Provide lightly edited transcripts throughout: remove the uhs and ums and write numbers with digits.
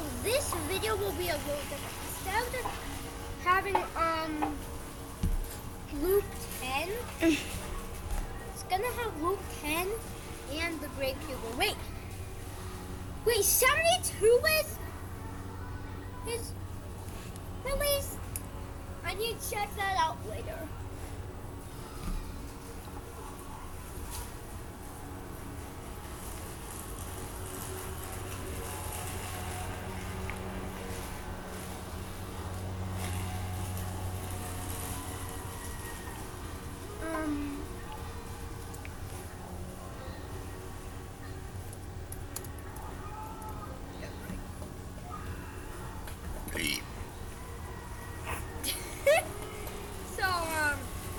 So this video will be a little different. Instead of having Luke 10, it's gonna have Luke 10 and the Great Pupil. Wait, 72 is released? I need to check that out later.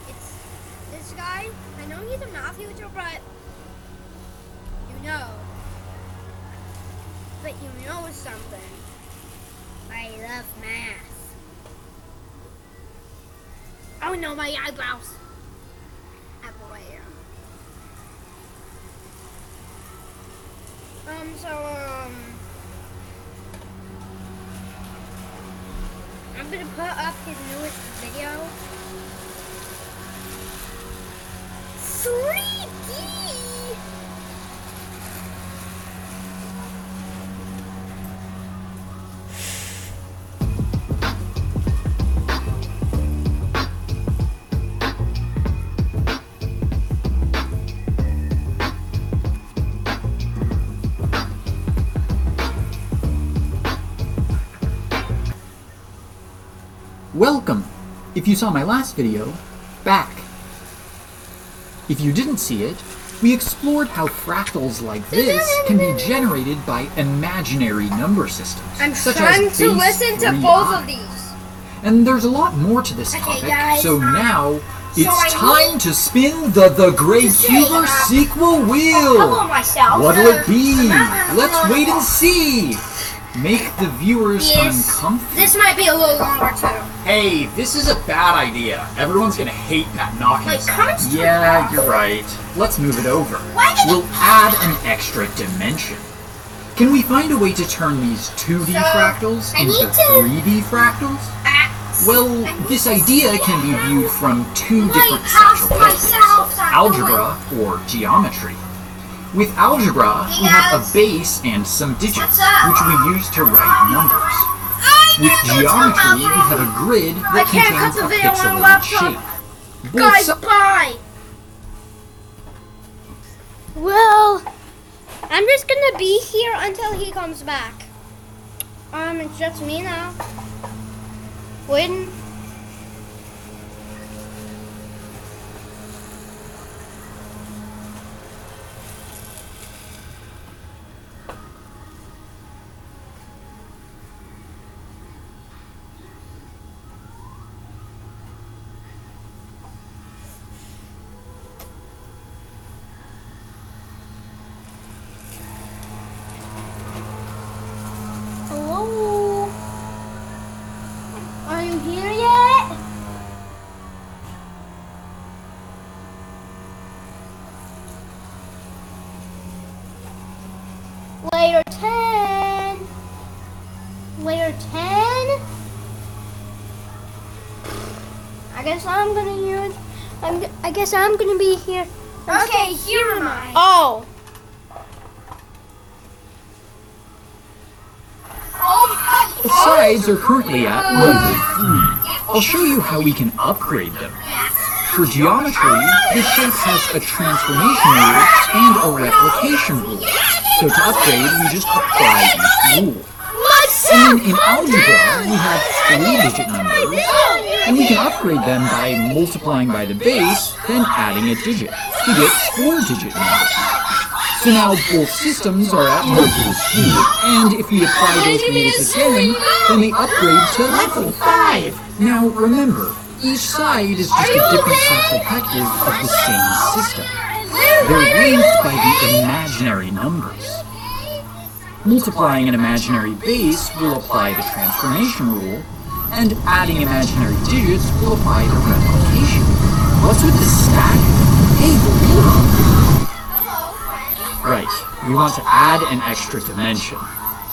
It's this guy. I know he's a math teacher, but you know something. I love math. Oh no, my eyebrows. Everywhere. I'm gonna put up his newest video. 3D! Welcome! If you saw my last video, back. If you didn't see it, we explored how fractals like this can be generated by imaginary number systems. I'm such trying as to base listen to 3i. both of these. And there's a lot more to this topic, guys, so now I it's time to spin the Grey Cuber sequel wheel! Hello, myself. What'll it be? Let's wait and see! Make the viewers uncomfortable. This might be a little longer too. Hey, this is a bad idea. Everyone's gonna hate that knocking Like, sound. come Yeah, you're right. Let's move it over. We'll add an extra dimension. Can we find a way to turn these 2D fractals I into need to- 3D fractals? Well, this idea can be viewed from two different Lighthouse central perspectives, myself, algebra or geometry. With algebra, we have a base and some digits, which we use to write numbers. With geometry, we have a grid that contains a pixelated shape. Guys, bye! Well, I'm just gonna be here until he comes back. It's just me now. Waiting. Hello? Are you here yet? Layer 10. Layer 10. I guess I'm gonna use. I guess I'm gonna be here. Okay, here am I. Oh. The sides are currently at level 3. I'll show you how we can upgrade them. For geometry, this shape has a transformation rule and a replication rule. So to upgrade, we just apply each rule. And then in algebra, we have 3-digit numbers, and we can upgrade them by multiplying by the base, then adding a digit to get 4-digit numbers. So now both systems are at level 2, and if we apply those rules again, then they upgrade to level 5. Now remember, each side is just a different central perspective of the same system. They're linked by the imaginary numbers. Multiplying an imaginary base will apply the transformation rule, and adding imaginary digits will apply the replication. What's with the stack? Hey, Gorilla! Right, we want to add an extra dimension.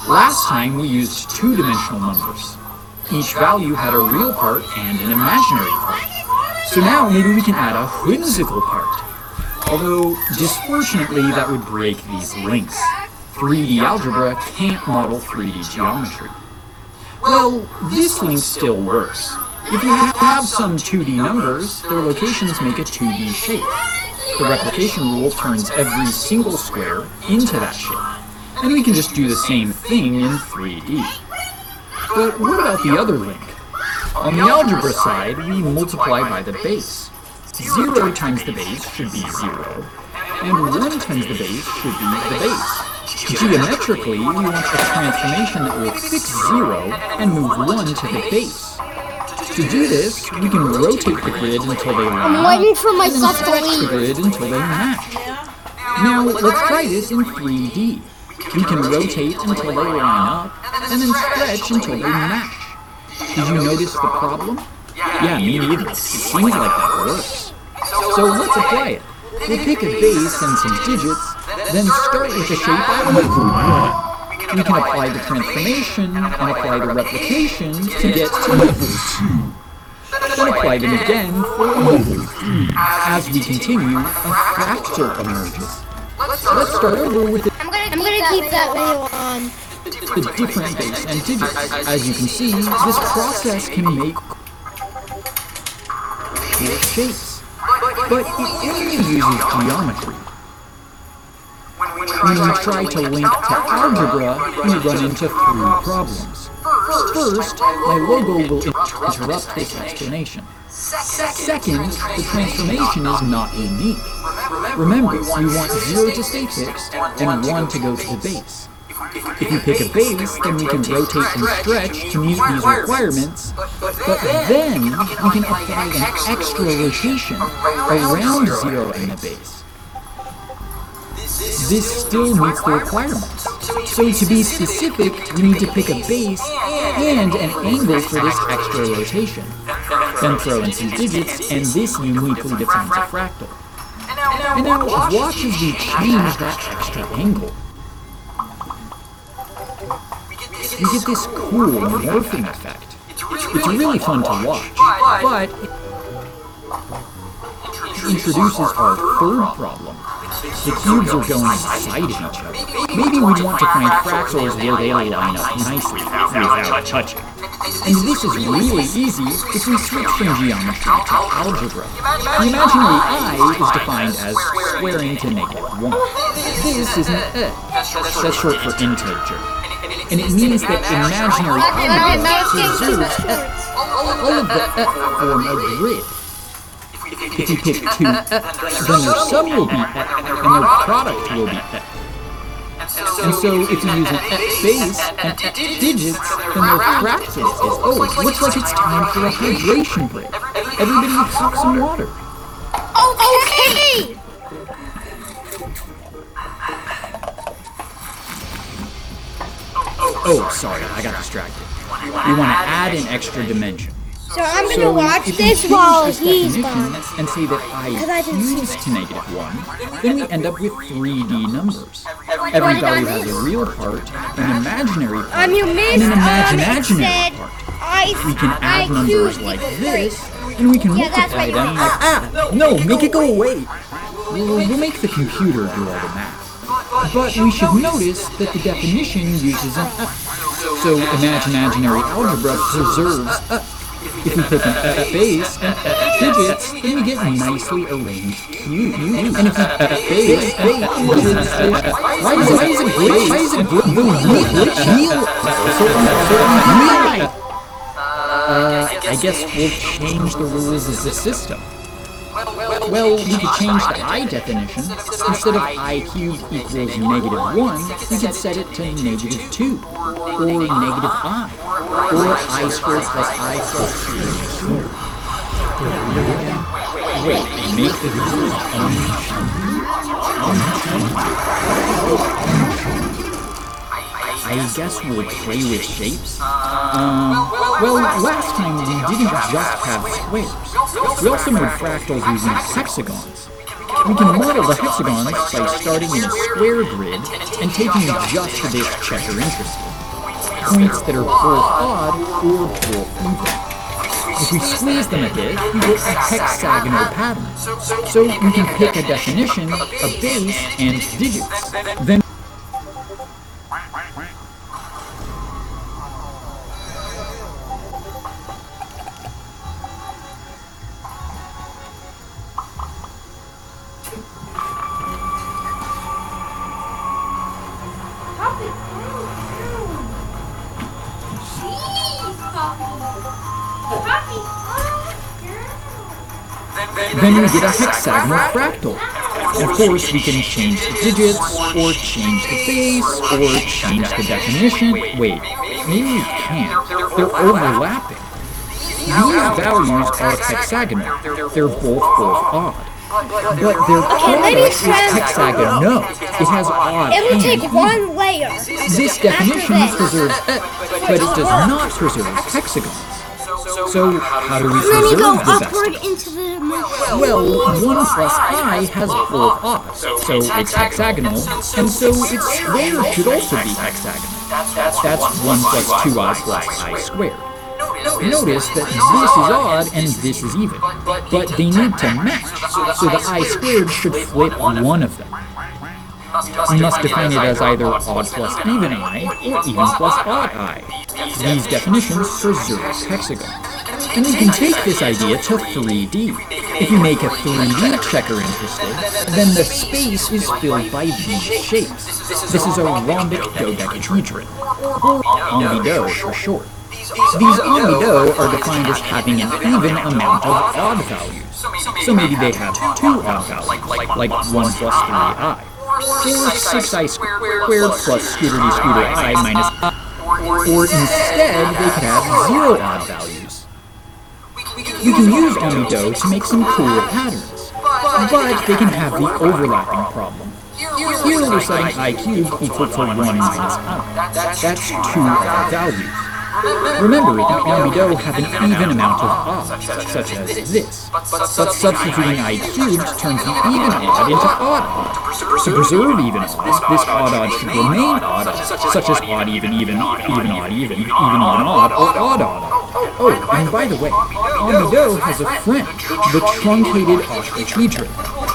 Last time we used two-dimensional numbers. Each value had a real part and an imaginary part. So now maybe we can add a whimsical part. Although, disfortunately, that would break these links. 3D algebra can't model 3D geometry. Well, this link still works. If you have some 2D numbers, their locations make a 2D shape. The replication rule turns every single square into that shape. And we can just do the same thing in 3D. But what about the other link? On the algebra side, we multiply by the base. 0 times the base should be 0, and 1 times the base should be the base. Geometrically, we want a transformation that will fix 0 and move 1 to the base. To do this, we can rotate the grid until they line up, I'm waiting for my and then stuff to stretch the leave. grid until they match. Now, let's try this in 3D. We can rotate until they line up, and then stretch until they match. Did you notice the problem? Yeah, me neither. It seems like that works. So let's apply it. We'll pick a base and some digits, then start with a shape at level 1. We can apply the transformation and apply the replication to get to level 2. Then apply them again for level 3. As we continue, a fractal emerges. Let's start over with I'm gonna keep that video on. the different base and digits. As you can see, this process can make cool shapes. But it only uses geometry. When we try to link to algebra, we run into 3 problems. First, my logo will interrupt this explanation. Second, the transformation is not unique. Remember, we want 0 to stay fixed and 1 to go to the base. If we pick a base, then we can rotate and stretch to meet these requirements, but then we can apply an extra rotation around 0 and the base. This still meets the requirements. So to be specific, we need to pick a base and an angle for this extra rotation. Then throw in some digits, and this uniquely defines a fractal. And now watch as we change that extra angle. We get this cool morphing effect. It's really fun to watch, but it introduces our third problem. The cubes are going inside of each other. Maybe we'd want to find fractals where they line up nicely without touching. And this is really easy if we switch from geometry to algebra. The imaginary I is defined as squaring to -1. This is an that's short for integer. And it means that imaginary algebra preserves all of the form a grid. If you pick 2, then their sum will be and their product will be . And so if you use an base and digits, then their fractal is looks like it's time for a hydration break. Everybody have some water. Okay! Oh, sorry, I got distracted. We want to add an extra dimension. So I'm gonna So watch if we this change while this he's definition gone. and say that I cubes to -1, then we end up with 3D numbers. Every value has a real part, an imaginary part, You and missed an it imaginary said part. We can I add numbers like this, and we can Yeah, that's multiply what them you like... No, make it go away! We'll make the computer do all the math. But we should notice that the definition uses an So imaginary algebra preserves If we pick an base and digits, then we get nicely arranged cubes. And if we base and digits, why is it glitch? Why is it glitch? I guess we'll change the rules of the system. Well, we could change the I definition. Instead of I cubed equals -1, we could set it to -2, or -I, or I squared plus I plus 2. Wait, make the rules I guess we'll play with shapes? Well, last time we didn't just have squares. We also made fractals using hexagons. We can model the hexagons by starting in a square grid and taking just this checker interest. points that are both odd or both even. If we squeeze them a bit, we get a hexagonal pattern. So we can pick a definition, a base, and digits. Then we get a hexagonal fractal. Of course, we can change the digits, or change the base, or change the definition. Wait, maybe we can't. They're overlapping. These values are hexagonal. They're both odd. But their product is hexagonal. No, it has odd. It will take one layer. This definition preserves but it does not preserve hexagons. So how do we Let me preserve go the upward best? into the dimension. Well, 1 plus I has both odds, so it's hexagonal, and so its square should also be hexagonal. That's 1 plus 2i plus I squared. Notice that this is odd and this is even, but they need to match, so the I squared should flip one of them. We must define it as either odd plus even I, or even plus odd I. These definitions preserve hexagons. And we can take this idea to 3D. If you make a 3D checker interested, then the space is filled by these shapes. This is a rhombic dodecahedron, or ambido for short. These ambido are defined as having an even amount of odd values. So maybe they have 2 odd values, like 1 plus 3i. Or 6i squared plus scooter I minus I. Or instead, they could have 0 odd values. We can use ambido to make some cooler patterns, but they can have the overlapping problem. Here we're setting I cubed equal to 1 minus I. That's 2 odd values. Remember, the ambido have an even amount of odds, such as this, but substituting I cubed turns the even odd into odd odd. To preserve even odds, this odd odd should remain odd odd, such as odd even odd even one odd, or odd odd. Oh, and by the way, ambido has a friend, the truncated octahedron,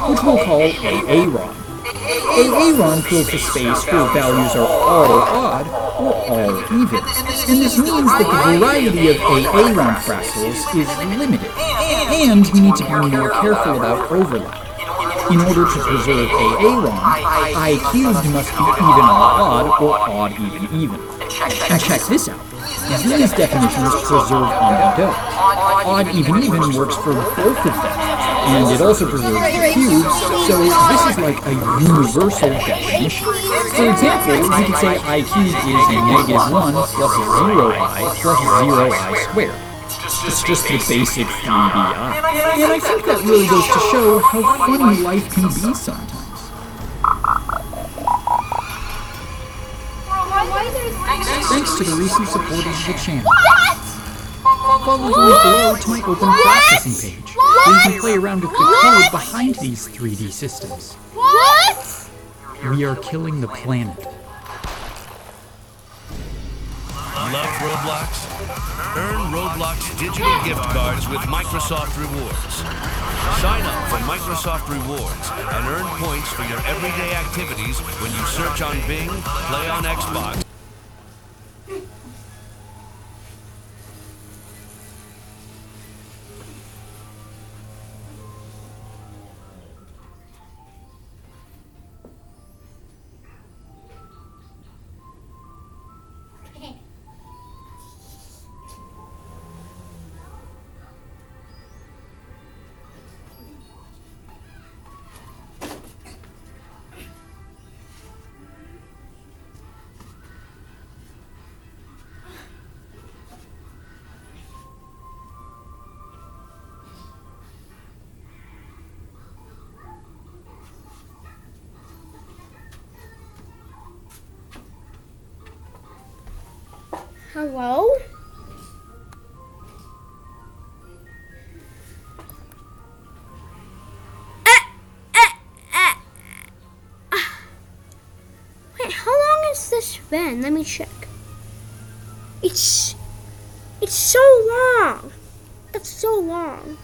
which we'll call Aaron. Aaron fills the space where values are all odd or all even, and this means that the variety of Aaron fractals is limited, and we need to be more careful about overlap. In order to preserve Aaron, I cubed must be even odd or odd even. And check this out. These definitions preserve ambido. Odd even works for both of them, and it also preserves the cubes, so this is like a universal definition. For example, we could say I cubed is -1 plus 0i plus 0i squared. It's just the basic 3DI. And I think that really goes to show how funny life can be sometimes. Thanks to the recent supporters of the channel. Follow the link below to my open processing page, where you can play around with the code behind these 3D systems. What? We are killing the planet. Love Roblox? Earn Roblox digital gift cards with Microsoft Rewards. Sign up for Microsoft Rewards and earn points for your everyday activities when you search on Bing, play on Xbox. Hello? Wait, how long has this been? Let me check. It's so long. That's so long.